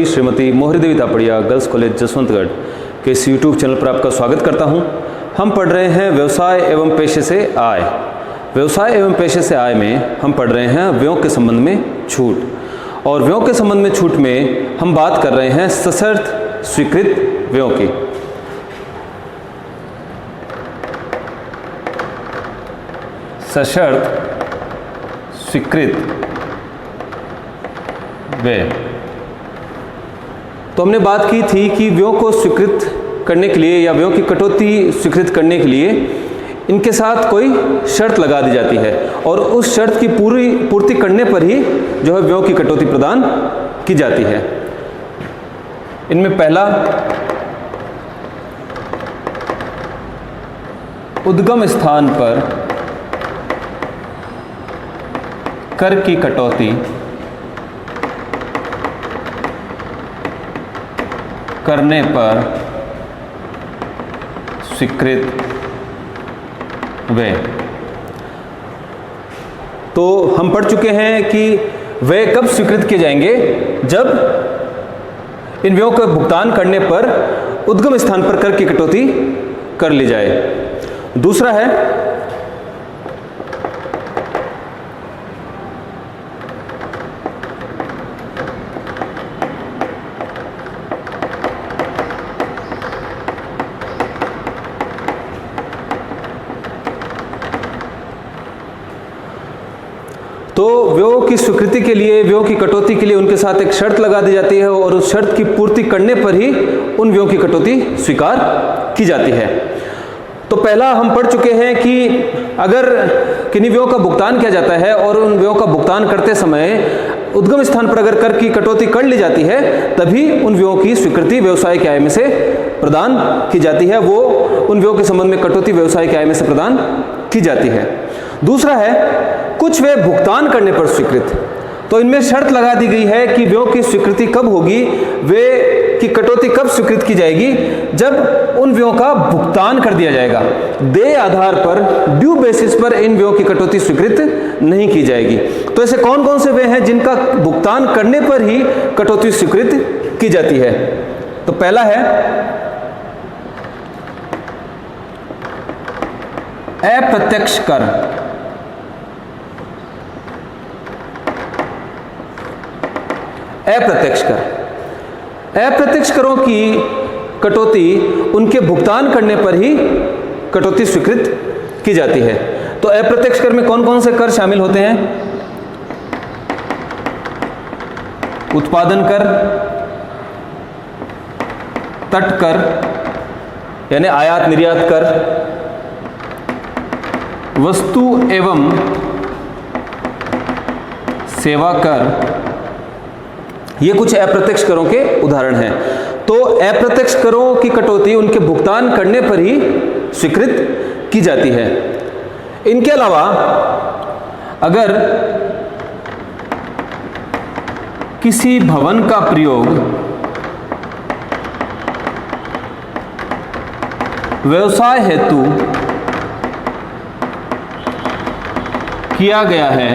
श्रीमती मोहरी देवी Tapadia girls college Jaswantgarh के इस यूट्यूब चैनल पर आपका स्वागत करता हूं। हम पढ़ रहे हैं व्यवसाय एवं पेशे से आय। व्यवसाय एवं पेशे से आय में हम पढ़ रहे हैं व्ययों के संबंध में छूट, और व्ययों के संबंध में छूट में हम बात कर रहे हैं सशर्त स्वीकृत व्ययों की। सशर्त स्वीकृत व्यय। तो हमने बात की थी कि व्ययों को स्वीकृत करने के लिए या व्ययों की कटौती स्वीकृत करने के लिए इनके साथ कोई शर्त लगा दी जाती है, और उस शर्त की पूर्ति करने पर ही जो है व्ययों की कटौती प्रदान की जाती है। इनमें पहला, उद्गम स्थान पर कर की कटौती करने पर स्वीकृत व्यय। तो हम पढ़ चुके हैं कि व्यय कब स्वीकृत किए जाएंगे, जब इन व्ययों का भुगतान करने पर उद्गम स्थान पर कर की कटौती कर ली जाए। दूसरा है तो व्ययों की स्वीकृति के लिए, व्ययों की कटौती के लिए उनके साथ एक शर्त लगा दी जाती है, और उस शर्त की पूर्ति करने पर ही उन व्ययों की कटौती स्वीकार की जाती है। तो पहला हम पढ़ चुके हैं कि अगर किन्हीं व्ययों का भुगतान किया जाता है और उन व्ययों का भुगतान करते समय उद्गम स्थान पर अगर कर की कटौती कर ली जाती है, तभी उन व्ययों की स्वीकृति व्यवसाय की आय में से प्रदान की जाती है। वो उन व्ययों के संबंध में कटौती व्यवसाय की आय में से प्रदान की जाती है। दूसरा है कुछ व्यय भुगतान करने पर स्वीकृत। तो इनमें शर्त लगा दी गई है कि व्ययों की स्वीकृति कब होगी, व्यय की कटौती कब स्वीकृत की जाएगी, जब उन व्ययों का भुगतान कर दिया जाएगा। देय आधार पर, ड्यू बेसिस पर इन व्ययों की कटौती स्वीकृत नहीं की जाएगी। तो ऐसे कौन कौन से व्यय हैं जिनका भुगतान करने पर ही कटौती स्वीकृत की जाती है? तो पहला है अप्रत्यक्ष कर। अप्रत्यक्ष कर, अप्रत्यक्ष करों की कटौती उनके भुगतान करने पर ही कटौती स्वीकृत की जाती है। तो अप्रत्यक्ष कर में कौन कौन से कर शामिल होते हैं? उत्पादन कर, तट कर यानी आयात निर्यात कर, वस्तु एवं सेवा कर, ये कुछ अप्रत्यक्ष करों के उदाहरण हैं। तो अप्रत्यक्ष करों की कटौती उनके भुगतान करने पर ही स्वीकृत की जाती है। इनके अलावा अगर किसी भवन का प्रयोग व्यवसाय हेतु किया गया है,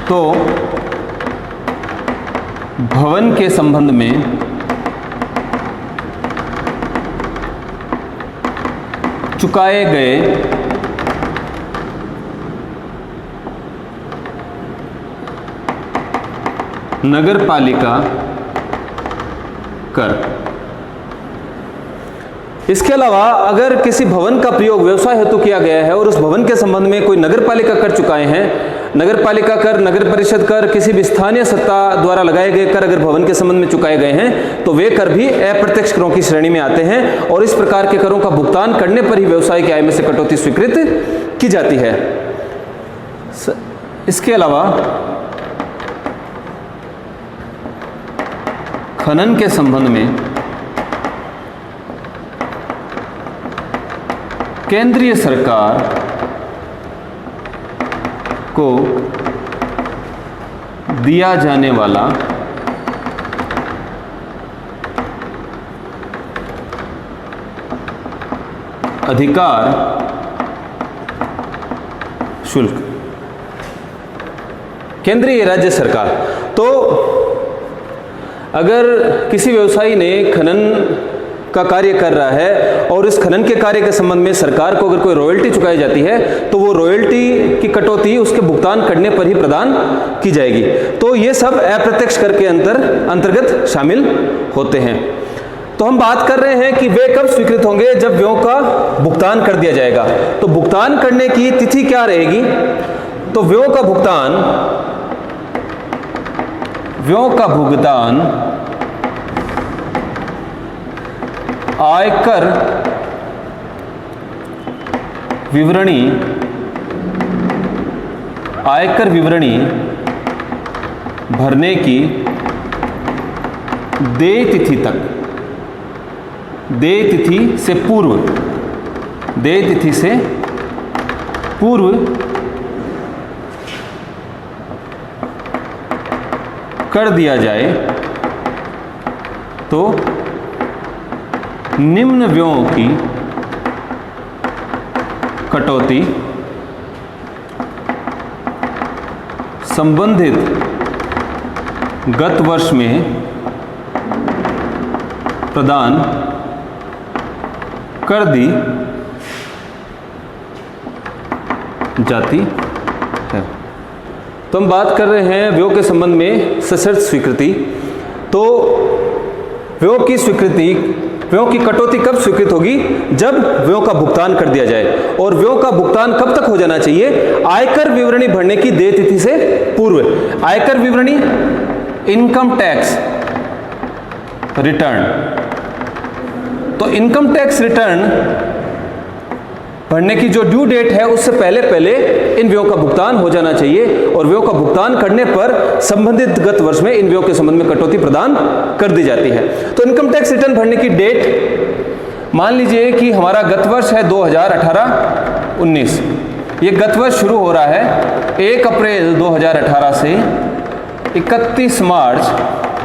तो भवन के संबंध में चुकाए गए नगरपालिका कर। इसके अलावा अगर किसी भवन का प्रयोग व्यवसाय हेतु किया गया है और उस भवन के संबंध में कोई नगरपालिका कर चुकाए हैं, नगरपालिका कर, नगर परिषद कर, किसी भी स्थानीय सत्ता द्वारा लगाए गए कर अगर भवन के संबंध में चुकाए गए हैं, तो वे कर भी अप्रत्यक्ष करों की श्रेणी में आते हैं, और इस प्रकार के करों का भुगतान करने पर ही व्यवसाय की आय में से कटौती स्वीकृत की जाती है। इसके अलावा खनन के संबंध में केंद्रीय सरकार को दिया जाने वाला अधिकार शुल्क, केंद्रीय राज्य सरकार। तो अगर किसी व्यवसायी ने खनन का कार्य कर रहा है और इस खनन के कार्य के संबंध में सरकार को अगर कोई रॉयल्टी चुकाई जाती है तो वो रॉयल्टी की कटौती उसके भुगतान करने पर ही प्रदान की जाएगी। तो ये सब अप्रत्यक्ष कर के अंतर्गत शामिल होते हैं। तो हम बात कर रहे हैं कि वे कब स्वीकृत होंगे, जब व्ययों का भुगतान कर दिया जाएगा। तो भुगतान करने की तिथि क्या रहेगी? तो व्ययों का भुगतान आयकर विवरणी भरने की देय तिथि से पूर्व कर दिया जाए तो निम्न व्ययों की कटौती संबंधित गत वर्ष में प्रदान कर दी जाती है। तो हम बात कर रहे हैं व्ययों के संबंध में सशर्त स्वीकृति। तो व्ययों की कटौती कब स्वीकृत होगी? जब व्ययों का भुगतान कर दिया जाए। और व्ययों का भुगतान कब तक हो जाना चाहिए? आयकर विवरणी भरने की देय तिथि से पूर्व। आयकर विवरणी, इनकम टैक्स रिटर्न। तो इनकम टैक्स रिटर्न भरने की जो ड्यू डेट है उससे पहले इन व्ययों का भुगतान हो जाना चाहिए। और व्ययों का भुगतान करने पर संबंधित गत वर्ष में इन व्ययों के संबंध में कटौती प्रदान कर दी जाती है। तो इनकम टैक्स रिटर्न भरने की डेट, मान लीजिए कि हमारा गत वर्ष है 2018-19। ये गत वर्ष शुरू हो रहा है 1 अप्रैल 2018 से 31 मार्च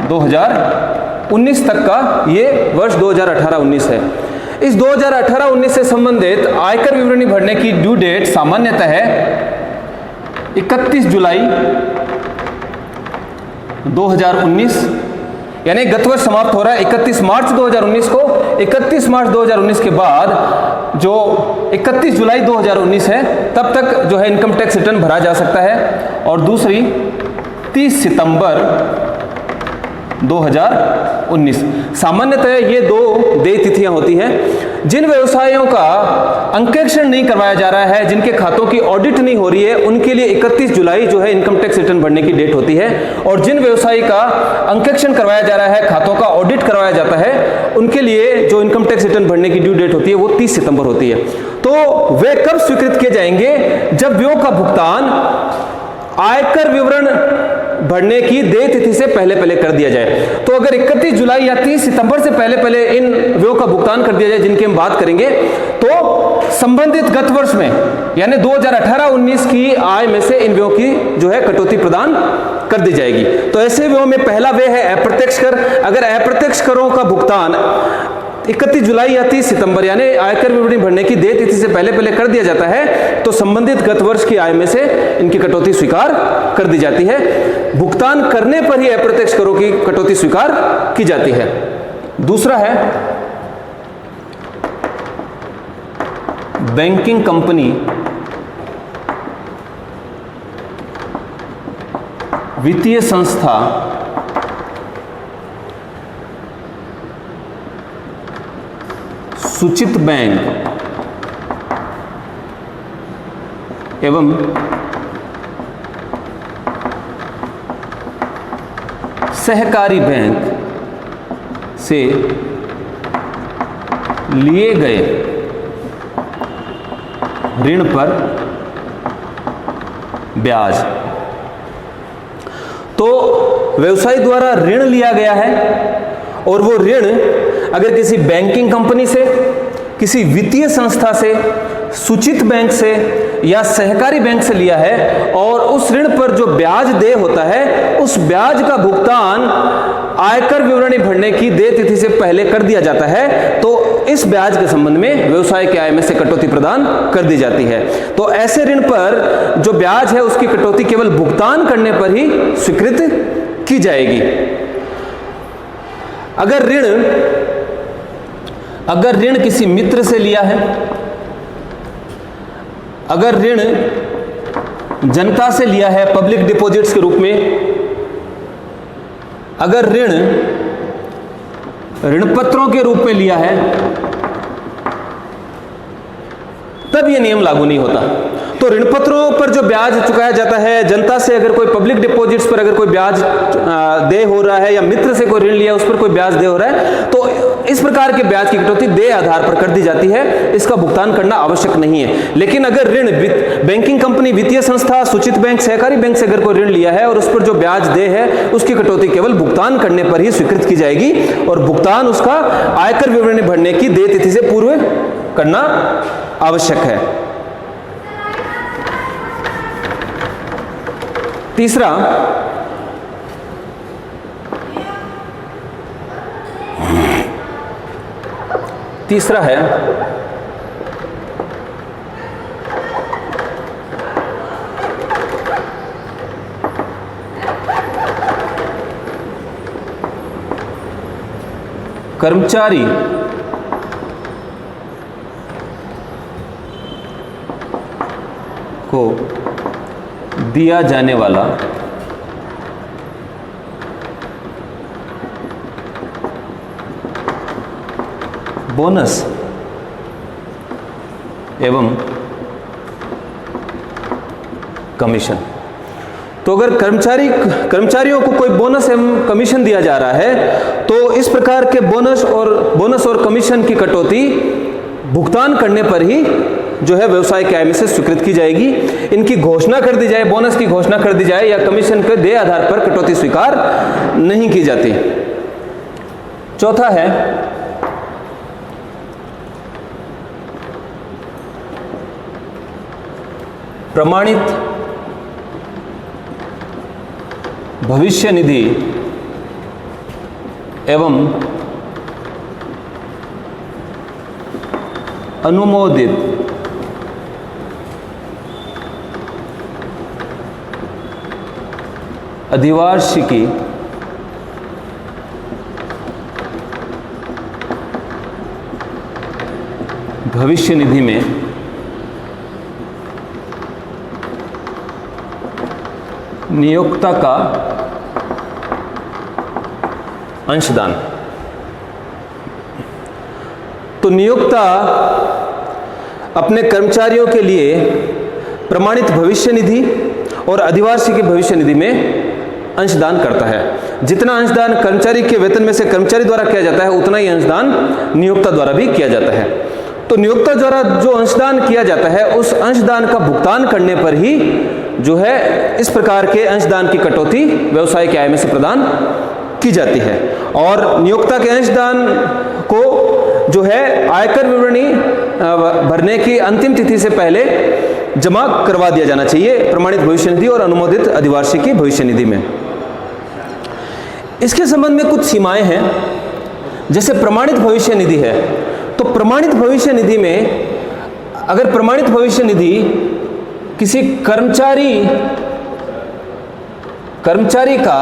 2019 तक का ये वर्ष 2018-19 है। इस 2018-19 से संबंधित आयकर विवरणी भरने की ड्यू डेट सामान्यतः है 31 जुलाई 2019, यानी गत वर्ष समाप्त हो रहा है 31 मार्च 2019 को। 31 मार्च 2019 के बाद जो 31 जुलाई 2019 है तब तक जो है इनकम टैक्स रिटर्न भरा जा सकता है। और दूसरी 30 सितंबर 2019। सामान्यतः ये दो देय तिथियां होती हैं। जिन व्यवसायों का अंकेक्षण नहीं करवाया जा रहा है, जिनके खातों की ऑडिट नहीं हो रही है, उनके लिए 31 जुलाई जो है इनकम टैक्स रिटर्न भरने की डेट होती है। और जिन व्यवसायी का अंकेक्षण करवाया जा रहा है, खातों का ऑडिट करवाया जाता है, उनके लिए जो इनकम टैक्स रिटर्न भरने की ड्यू डेट होती है वो 30 सितंबर होती है। तो वे कब स्वीकृत किए जाएंगे? जब व्ययों का भुगतान आयकर विवरण भरने की देय तिथि से पहले कर दिया जाए। तो अगर 31 जुलाई या 30 सितंबर से पहले इन व्ययों का भुगतान कर दिया जाए, जिनकी हम बात करेंगे, तो संबंधित गत वर्ष में यानी 2018-19 की आय में से इन व्ययों की जो है कटौती प्रदान कर दी जाएगी। तो ऐसे व्ययों में पहला व्यय है अप्रत्यक्ष कर। अगर अप्रत्यक्ष करों का भुगतान 31 जुलाई या 30 सितंबर यानी आयकर विवरणी भरने की देय तिथि से पहले कर दिया जाता है, तो संबंधित गत वर्ष की आय में से इनकी कटौती स्वीकार कर दी जाती है। भुगतान करने पर ही अप्रत्यक्ष करों की कटौती स्वीकार की जाती है। दूसरा है बैंकिंग कंपनी, वित्तीय संस्था, सूचित बैंक एवं सहकारी बैंक से लिए गए ऋण पर ब्याज। तो व्यवसाय द्वारा ऋण लिया गया है और वो ऋण अगर किसी बैंकिंग कंपनी से, किसी वित्तीय संस्था से, सूचित बैंक से या सहकारी बैंक से लिया है और उस ऋण पर जो ब्याज देय होता है, उस ब्याज का भुगतान आयकर विवरणी भरने की देय तिथि से पहले कर दिया जाता है, तो इस ब्याज के संबंध में व्यवसाय की आय में से कटौती प्रदान कर दी जाती है। तो ऐसे ऋण पर जो ब्याज है उसकी कटौती केवल भुगतान करने पर ही स्वीकृत की जाएगी। अगर ऋण किसी मित्र से लिया है, अगर ऋण जनता से लिया है पब्लिक डिपॉजिट्स के रूप में, अगर ऋण पत्रों के रूप में लिया है, तब यह नियम लागू नहीं होता। तो ऋण पत्रों पर जो ब्याज चुकाया जाता है, जनता से अगर कोई पब्लिक डिपॉजिट्स पर अगर कोई ब्याज देय हो रहा है, या मित्र से कोई ऋण लिया उस पर कोई ब्याज देय हो रहा है, तो इस प्रकार के ब्याज की कटौती देय आधार पर कर दी जाती है, इसका भुगतान करना आवश्यक नहीं है। लेकिन अगर ऋण बैंकिंग कंपनी, वित्तीय संस्था, सूचित बैंक, सहकारी बैंक से अगर कोई ऋण लिया है और उस पर जो ब्याज देय है उसकी कटौती केवल भुगतान करने पर ही स्वीकृत की जाएगी, और भुगतान उसका आयकर विवरणी भरने की देय तिथि से पूर्व करना आवश्यक है। तीसरा, है कर्मचारी को दिया जाने वाला बोनस एवं कमीशन। तो अगर कर्मचारियों को कोई बोनस एवं कमीशन दिया जा रहा है, तो इस प्रकार के बोनस और कमीशन की कटौती भुगतान करने पर ही जो है व्यवसाय के आय में से स्वीकृत की जाएगी। इनकी घोषणा कर दी जाए, बोनस की घोषणा कर दी जाए या कमीशन के देय आधार पर कटौती स्वीकार नहीं की जाती। चौथा है प्रमाणित भविष्य निधि एवं अनुमोदित अधिवार्षिकी भविष्य निधि में नियोक्ता का अंशदान। तो नियोक्ता अपने कर्मचारियों के लिए प्रमाणित भविष्य निधि और अधिवार्षिकी भविष्य निधि में अंशदान करता है। जितना अंशदान कर्मचारी के वेतन में से कर्मचारी द्वारा किया जाता है, उतना ही अंशदान नियोक्ता द्वारा भी किया जाता है। तो नियोक्ता द्वारा जो अंशदान किया जाता है, उस अंशदान का भुगतान करने पर ही जो है इस प्रकार के अंशदान की कटौती व्यवसाय के आय में से प्रदान की जाती है। और नियोक्ता के अंशदान को जो है आयकर विवरणी भरने की अंतिम तिथि से पहले जमा करवा दिया जाना चाहिए, प्रमाणित भविष्य निधि और अनुमोदित अधिवार्षिकी भविष्य निधि में। इसके संबंध में कुछ सीमाएं हैं। जैसे प्रमाणित भविष्य निधि है, तो प्रमाणित भविष्य निधि में अगर प्रमाणित भविष्य निधि किसी कर्मचारी का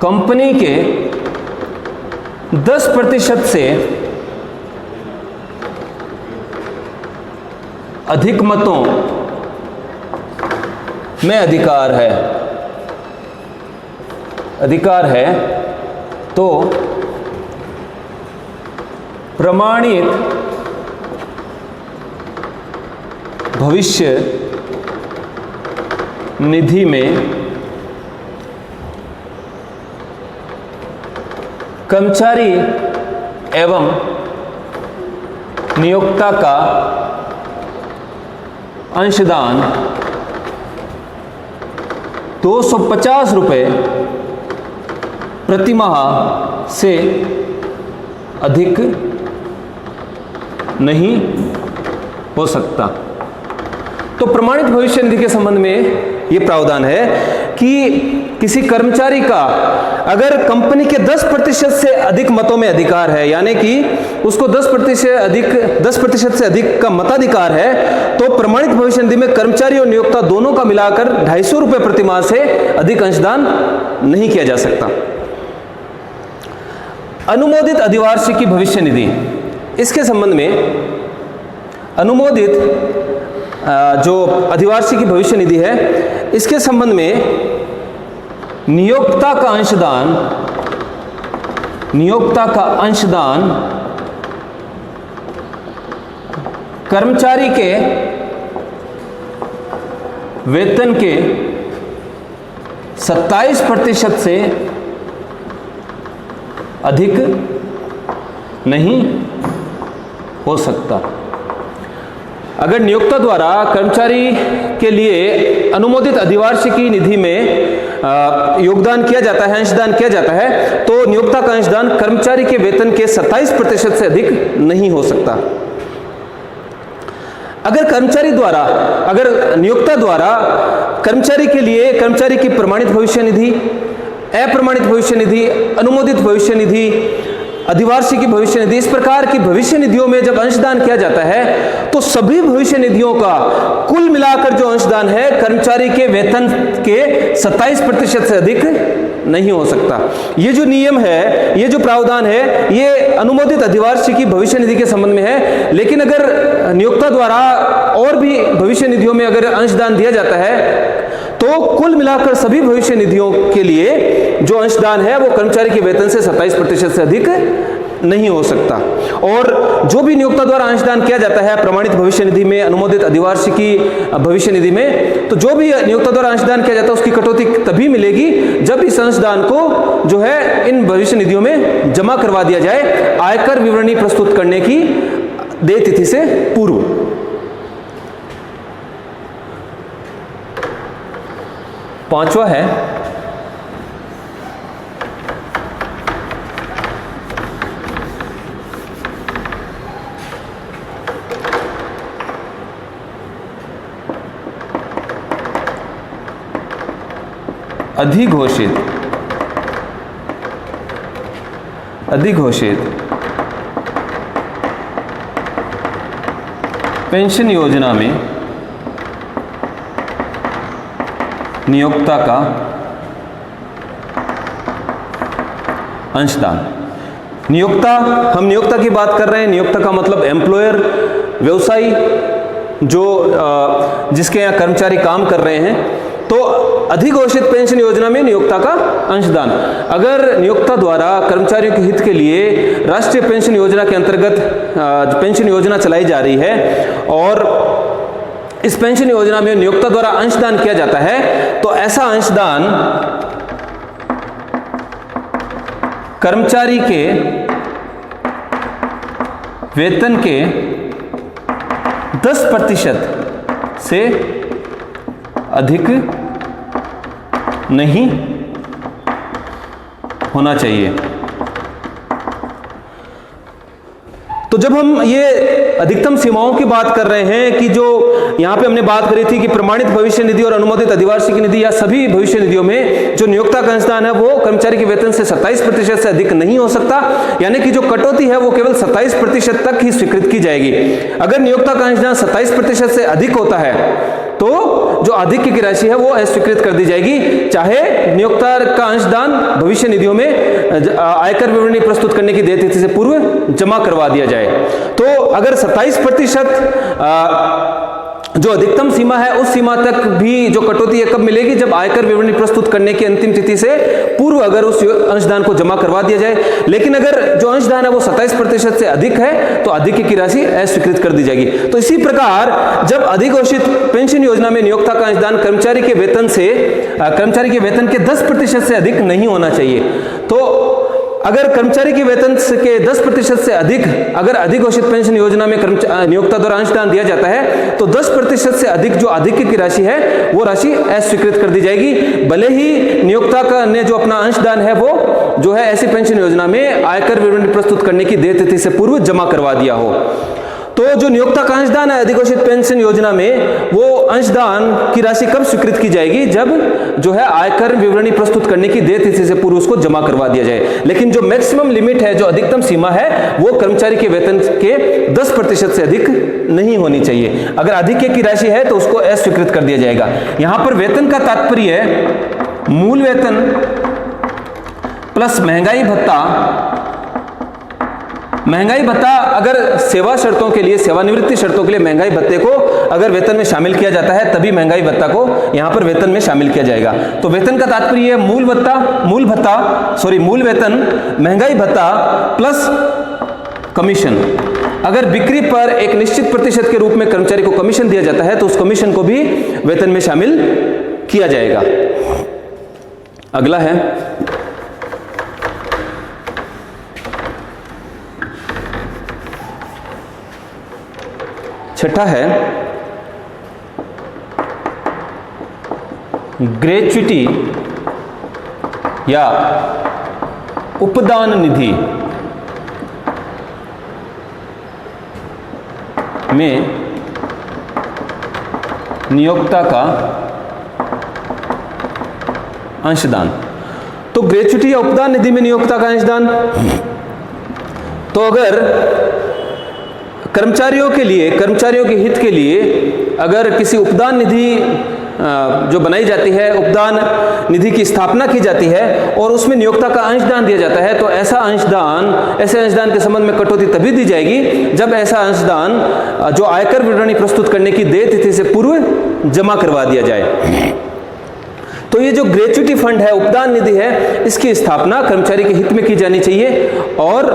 कंपनी के 10% से अधिक मतों में अधिकार है तो प्रमाणित भविष्य निधि में कर्मचारी एवं नियोक्ता का अंशदान 250 रुपये प्रति माह से अधिक नहीं हो सकता। तो प्रमाणित भविष्य निधि के संबंध में यह प्रावधान है कि किसी कर्मचारी का अगर कंपनी के 10% से अधिक मतों में अधिकार है, यानी कि उसको 10% से अधिक का मताधिकार है, तो प्रमाणित भविष्य निधि में कर्मचारी और नियोक्ता दोनों का मिलाकर 250 रुपये प्रति माह से अधिक अंशदान नहीं किया जा सकता। अनुमोदित अधिवार्षिकी भविष्य निधि, इसके संबंध में अनुमोदित जो अधिवार्षिकी भविष्य निधि है, इसके संबंध में नियोक्ता का अंशदान कर्मचारी के वेतन के 27% से अधिक नहीं हो सकता। अगर नियोक्ता द्वारा कर्मचारी के लिए अनुमोदित अधिवार्षिकी निधि में योगदान किया जाता है, अंशदान किया जाता है, तो नियोक्ता का अंशदान कर्मचारी के वेतन के 27% से अधिक नहीं हो सकता। अगर नियोक्ता द्वारा कर्मचारी के लिए कर्मचारी की प्रमाणित भविष्य निधि, अप्रमाणित भविष्य निधि, अनुमोदित भविष्य निधि, अधिवार्षिकी भविष्य निधि, इस प्रकार की भविष्य निधियों में जब अंशदान किया जाता है तो सभी भविष्य निधियों का कुल मिलाकर जो अंशदान है कर्मचारी के वेतन के 27% से अधिक नहीं हो सकता। ये जो नियम है, ये जो प्रावधान है, ये अनुमोदित अधिवार्षिकी भविष्य निधि के संबंध में है। लेकिन अगर नियोक्ता द्वारा और भी भविष्य निधियों में अगर अंशदान दिया जाता है तो कुल मिलाकर सभी भविष्य निधियों के लिए जो अंशदान है वो कर्मचारी के वेतन से 27% से अधिक नहीं हो सकता। और जो भी नियोक्ता द्वारा अंशदान किया जाता है प्रमाणित भविष्य निधि में, अनुमोदित अधिवार्षिकी भविष्य निधि में, तो जो भी नियोक्ता द्वारा अंशदान किया जाता है उसकी कटौती तभी मिलेगी जब इस अंशदान को जो है इन भविष्य निधियों में जमा करवा दिया जाए आयकर विवरणी प्रस्तुत करने की देय तिथि से पूर्व। पांचवा है अधिघोषित पेंशन योजना में नियोक्ता का अंशदान। हम नियोक्ता की बात कर रहे हैं। नियोक्ता का मतलब एम्प्लॉयर, व्यवसायी जो जिसके यहाँ कर्मचारी काम कर रहे हैं। तो अधिघोषित पेंशन योजना में नियोक्ता का अंशदान, अगर नियोक्ता द्वारा कर्मचारियों के हित के लिए राष्ट्रीय पेंशन योजना के अंतर्गत पेंशन योजना चलाई जा रही है और इस पेंशन योजना में नियोक्ता द्वारा अंशदान किया जाता है, तो ऐसा अंशदान कर्मचारी के वेतन के 10% से अधिक नहीं होना चाहिए। तो जब हम ये अधिकतम सीमाओं की बात कर रहे हैं कि जो यहाँ पे हमने बात करी थी कि प्रमाणित भविष्य निधि और अनुमोदित अधिवार्षिकी निधि या सभी भविष्य निधियों में जो नियोक्ता का अंशदान है वो कर्मचारी के वेतन से 27% से अधिक नहीं हो सकता, यानी कि जो कटौती है वो केवल 27% तक ही स्वीकृत की जाएगी। अगर नियोक्ता का अंशदान 27% से अधिक होता है तो जो अधिक की राशि है वो अस्वीकृत कर दी जाएगी, चाहे नियोक्ता का अंशदान भविष्य निधियों में आयकर विवरणी प्रस्तुत करने की देय तिथि से पूर्व जमा करवा दिया जाए। तो अगर 27% जो अधिकतम सीमा है उस सीमा तक भी जो कटौती है कब मिलेगी, जब आयकर विवरणी प्रस्तुत करने की अंतिम तिथि से पूर्व अगर उस अंशदान को जमा करवा दिया जाए। लेकिन अगर जो अंशदान है वो 27% से अधिक है तो अधिक की राशि अस्वीकृत कर दी जाएगी। तो इसी प्रकार जब अधिघोषित पेंशन योजना में नियोक्ता का अंशदान कर्मचारी के वेतन के 10% से अधिक नहीं होना चाहिए। तो अगर कर्मचारी के वेतन के 10% से अधिक अगर अधिघोषित पेंशन योजना में नियोक्ता द्वारा अंशदान दिया जाता है तो 10% से अधिक जो अधिक की राशि है वो राशि अस्वीकृत कर दी जाएगी, भले ही नियोक्ता का ने जो अपना अंशदान है वो जो है ऐसी पेंशन योजना में आयकर विवरणी प्रस्तुत करने की देय तिथि से पूर्व जमा करवा दिया हो। तो जो नियोक्ता का अंशदान है अधिघोषित पेंशन योजना में, वो अंशदान की राशि कब स्वीकृत की जाएगी? जब जो है आयकर विवरणी प्रस्तुत करने की देय तिथि से पूर्व उसको जमा करवा दिया जाए। लेकिन जो मैक्सिमम लिमिट है, जो अधिकतम सीमा है, वो कर्मचारी के वेतन के 10% से अधिक नहीं होनी चाहिए। अगर अधिक की राशि है तो उसको अस्वीकृत कर दिया जाएगा। यहां पर वेतन का तात्पर्य है मूल वेतन प्लस महंगाई भत्ता। महंगाई भत्ता अगर सेवा शर्तों के लिए, सेवानिवृत्ति शर्तों के लिए महंगाई भत्ते को अगर वेतन में शामिल किया जाता है, तभी महंगाई भत्ता को यहां पर वेतन में शामिल किया जाएगा। तो वेतन का तात्पर्य है मूल वेतन, महंगाई भत्ता प्लस कमीशन। अगर बिक्री पर एक निश्चित प्रतिशत के रूप में कर्मचारी को कमीशन दिया जाता है तो उस कमीशन को भी वेतन में शामिल किया जाएगा। अगला है छठा है ग्रेच्युटी या उपदान निधि में नियोक्ता का अंशदान। तो ग्रेच्युटी या उपदान निधि में नियोक्ता का अंशदान, तो अगर कर्मचारियों के हित के लिए अगर किसी उपदान निधि जो बनाई जाती है, उपदान निधि की स्थापना की जाती है और उसमें नियोक्ता का अंशदान दिया जाता है, तो ऐसे अंशदान के संबंध में कटौती तभी दी जाएगी जब ऐसा अंशदान जो आयकर विवरणी प्रस्तुत करने की देय तिथि से पूर्व जमा करवा दिया जाए। तो ये जो ग्रेच्युटी फंड है, उपदान निधि है, इसकी स्थापना कर्मचारी के हित में की जानी चाहिए और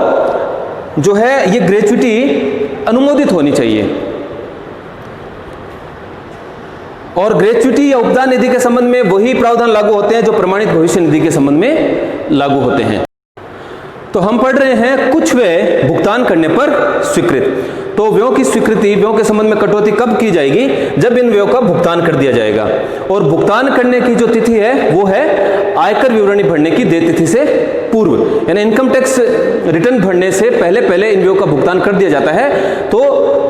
जो है ये ग्रेच्युटी अनुमोदित होनी चाहिए। और ग्रेच्युटी या उपदान निधि के संबंध में वही प्रावधान लागू होते हैं जो प्रमाणित भविष्य निधि के संबंध में लागू होते हैं। तो हम पढ़ रहे हैं कुछ व्यय भुगतान करने पर स्वीकृत। तो व्ययों की स्वीकृति, व्ययों के संबंध में कटौती कब की जाएगी? जब इन व्ययों का भुगतान कर दिया जाएगा। और भुगतान करने की जो तिथि है वो है आयकर विवरणी भरने की देय तिथि से पूर्व, यानी इनकम टैक्स रिटर्न भरने से पहले इन व्ययों का भुगतान कर दिया जाता है, तो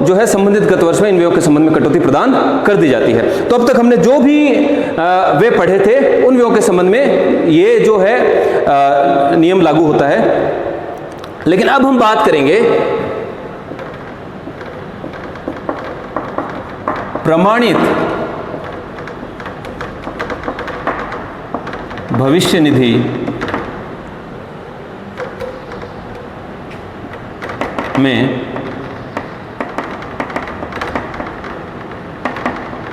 जो है संबंधित गत वर्ष में इन व्ययों के संबंध में कटौती प्रदान कर दी जाती है। तो अब तक हमने जो भी व्यय पढ़े थे उन व्ययों के संबंध में ये जो है नियम लागू होता है। लेकिन अब हम बात करेंगे प्रमाणित भविष्य निधि में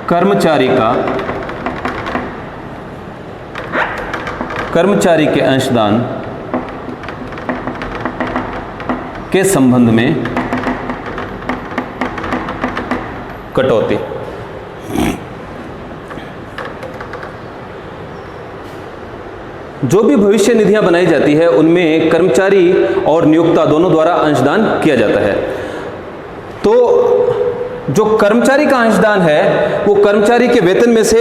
कर्मचारी के अंशदान के संबंध में कटौती। जो भी भविष्य निधियां बनाई जाती है उनमें कर्मचारी और नियोक्ता दोनों द्वारा अंशदान किया जाता है। तो जो कर्मचारी का अंशदान है वो कर्मचारी के वेतन में से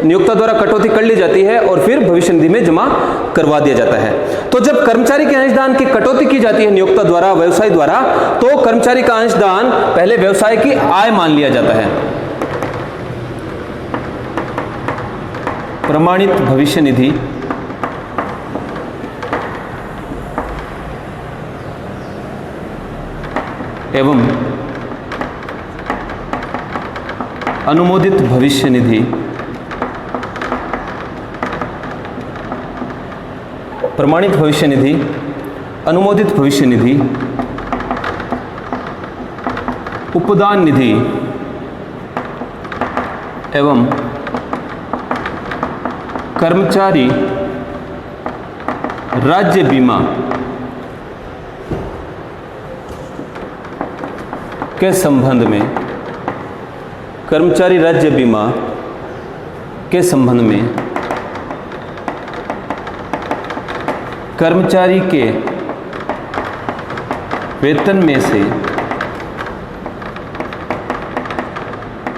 नियोक्ता द्वारा कटौती कर ली जाती है और फिर भविष्य निधि में जमा करवा दिया जाता है। तो जब कर्मचारी के अंशदान की कटौती की जाती है नियोक्ता द्वारा, व्यवसाय द्वारा, तो कर्मचारी का अंशदान पहले व्यवसाय की आय मान लिया जाता है। प्रमाणित भविष्य निधि एवं अनुमोदित भविष्य निधि प्रमाणित भविष्य निधि, अनुमोदित भविष्य निधि, उपदान निधि एवं कर्मचारी राज्य बीमा के संबंध में, कर्मचारी राज्य बीमा के संबंध में कर्मचारी के वेतन में से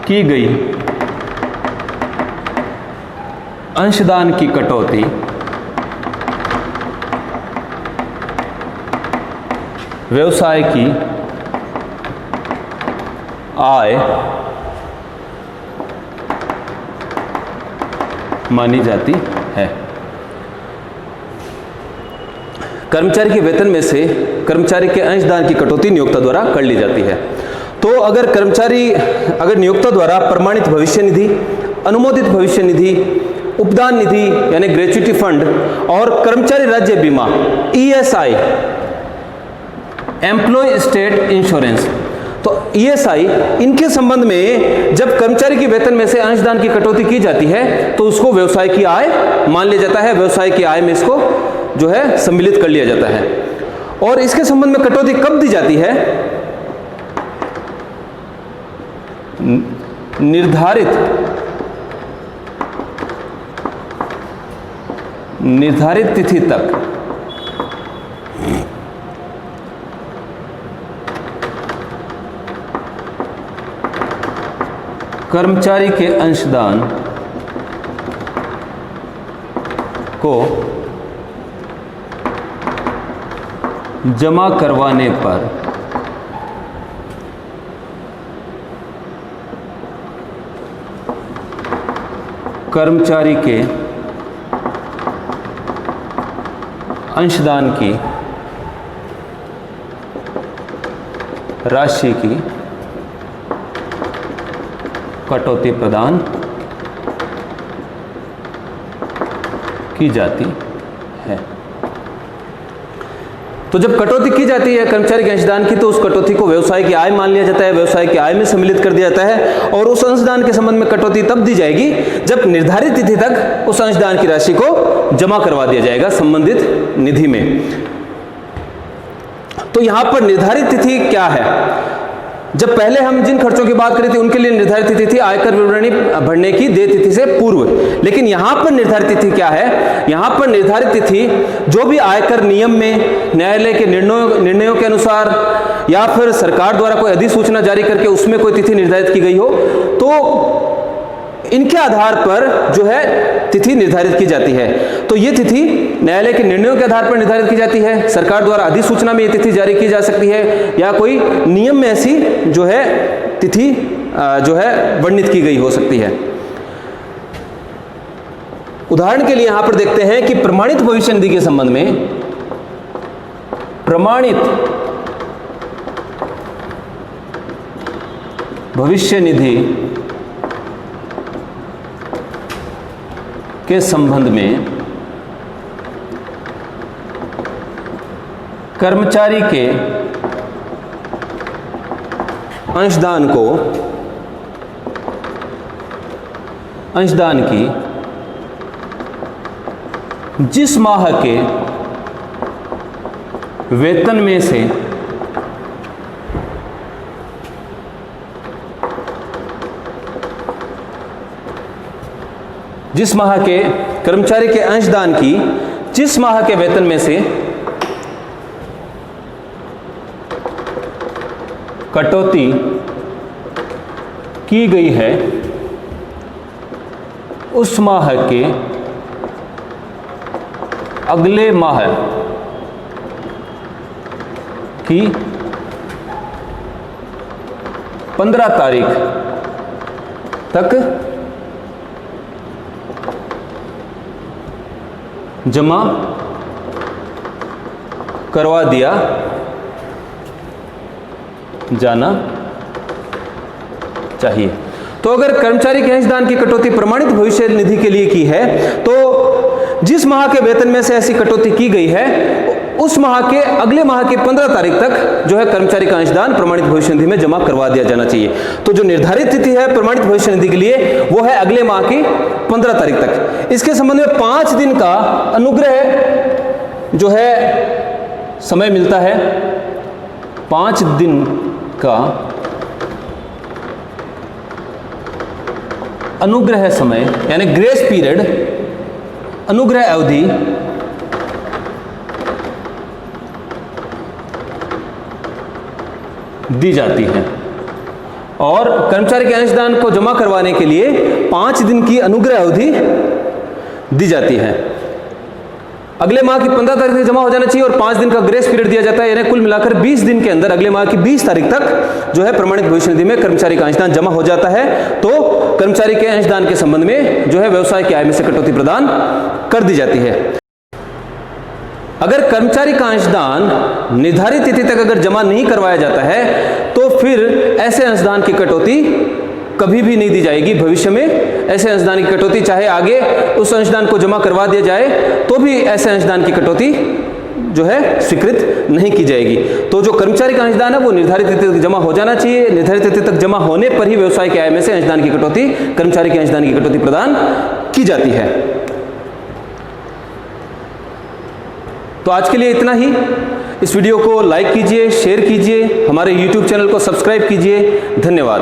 की गई अंशदान की कटौती व्यवसाय की आय मानी जाती है। कर्मचारी के वेतन में से कर्मचारी के अंशदान की कटौती नियोक्ता द्वारा कर ली जाती है। तो अगर नियोक्ता द्वारा प्रमाणित भविष्य निधि, अनुमोदित भविष्य निधि, उपदान निधि यानी ग्रेच्युटी फंड और कर्मचारी राज्य बीमा ESI एम्प्लॉय स्टेट इंश्योरेंस, तो ESI इनके संबंध में जब कर्मचारी के वेतन में से अंशदान की कटौती की जाती है तो उसको व्यवसाय की आय मान लिया जाता है। व्यवसाय की आय में इसको जो है सम्मिलित कर लिया जाता है। और इसके संबंध में कटौती कब दी जाती है? निर्धारित तिथि तक कर्मचारी के अंशदान को जमा करवाने पर कर्मचारी के अंशदान की राशि की कटौती प्रदान की जाती है। तो जब कटौती की जाती है कर्मचारी के अंशदान की तो उस कटौती को व्यवसाय की आय मान लिया जाता है, व्यवसाय की आय में सम्मिलित कर दिया जाता है। और उस अंशदान के संबंध में कटौती तब दी जाएगी जब निर्धारित तिथि तक उस अंशदान की राशि को जमा करवा दिया जाएगा संबंधित निधि में। तो यहां पर निर्धारित तिथि क्या है? जब पहले हम जिन खर्चों की बात करी थी उनके लिए निर्धारित तिथि थी आयकर विवरणी भरने की देय तिथि से पूर्व, लेकिन यहां पर निर्धारित तिथि क्या है? यहां पर निर्धारित तिथि जो भी आयकर नियम में न्यायालय के निर्णयों के अनुसार या फिर सरकार द्वारा कोई अधिसूचना जारी करके उसमें कोई तिथि निर्धारित की गई हो तो इनके आधार पर जो है तिथि निर्धारित की जाती है। तो ये तिथि न्यायालय के निर्णयों के आधार पर निर्धारित की जाती है, सरकार द्वारा अधिसूचना में ये तिथि जारी की जा सकती है या कोई नियम में ऐसी जो है तिथि जो है वर्णित की गई हो सकती है। उदाहरण के लिए यहां पर देखते हैं कि प्रमाणित भविष्य निधि के संबंध में प्रमाणित भविष्य निधि के संबंध में कर्मचारी के अंशदान की जिस माह के वेतन में से जिस माह के कर्मचारी के अंशदान की जिस माह के वेतन में से कटौती की गई है उस माह के अगले माह की 15 तारीख तक जमा करवा दिया जाना चाहिए। तो अगर कर्मचारी के अंशदान की कटौती प्रमाणित भविष्य निधि के लिए की है तो जिस माह के वेतन में से ऐसी कटौती की गई है उस माह के अगले माह की 15 तारीख तक जो है कर्मचारी का अंशदान प्रमाणित भविष्य निधि में जमा करवा दिया जाना चाहिए। तो जो निर्धारित तिथि है प्रमाणित भविष्य निधि के लिए वो है अगले माह की 15 तारीख तक। इसके संबंध में 5 दिन का अनुग्रह जो है समय मिलता है। 5 दिन का अनुग्रह समय यानी ग्रेस पीरियड, अनुग्रह अवधि दी जाती है और कर्मचारी के अंशदान को जमा करवाने के लिए 5 दिन की अनुग्रह अवधि दी जाती है। अगले माह की 15 तारीख तक जमा हो जाना चाहिए और 5 दिन का ग्रेस पीरियड दिया जाता है, यानी कुल मिलाकर 20 दिन के अंदर अगले माह की 20 तारीख तक जो है प्रमाणित भविष्य निधि में कर्मचारी का अंशदान जमा हो जाता है। तो कर्मचारी के अंशदान के संबंध में जो है व्यवसाय की आय में से कटौती प्रदान कर दी जाती है। अगर कर्मचारी का अंशदान निर्धारित तिथि तक अगर जमा नहीं करवाया जाता है तो फिर ऐसे अंशदान की कटौती कभी भी नहीं दी जाएगी भविष्य में। ऐसे अंशदान की कटौती चाहे आगे उस अंशदान को जमा करवा दिया जाए तो भी ऐसे अंशदान की कटौती जो है स्वीकृत नहीं की जाएगी। तो जो कर्मचारी का अंशदान है वो निर्धारित तिथि तक जमा हो जाना चाहिए। निर्धारित तिथि तक जमा होने पर ही व्यवसाय की आय में से अंशदान की कटौती, कर्मचारी के अंशदान की कटौती प्रदान की जाती है। तो आज के लिए इतना ही। इस वीडियो को लाइक कीजिए, शेयर कीजिए, हमारे YouTube चैनल को सब्सक्राइब कीजिए। धन्यवाद।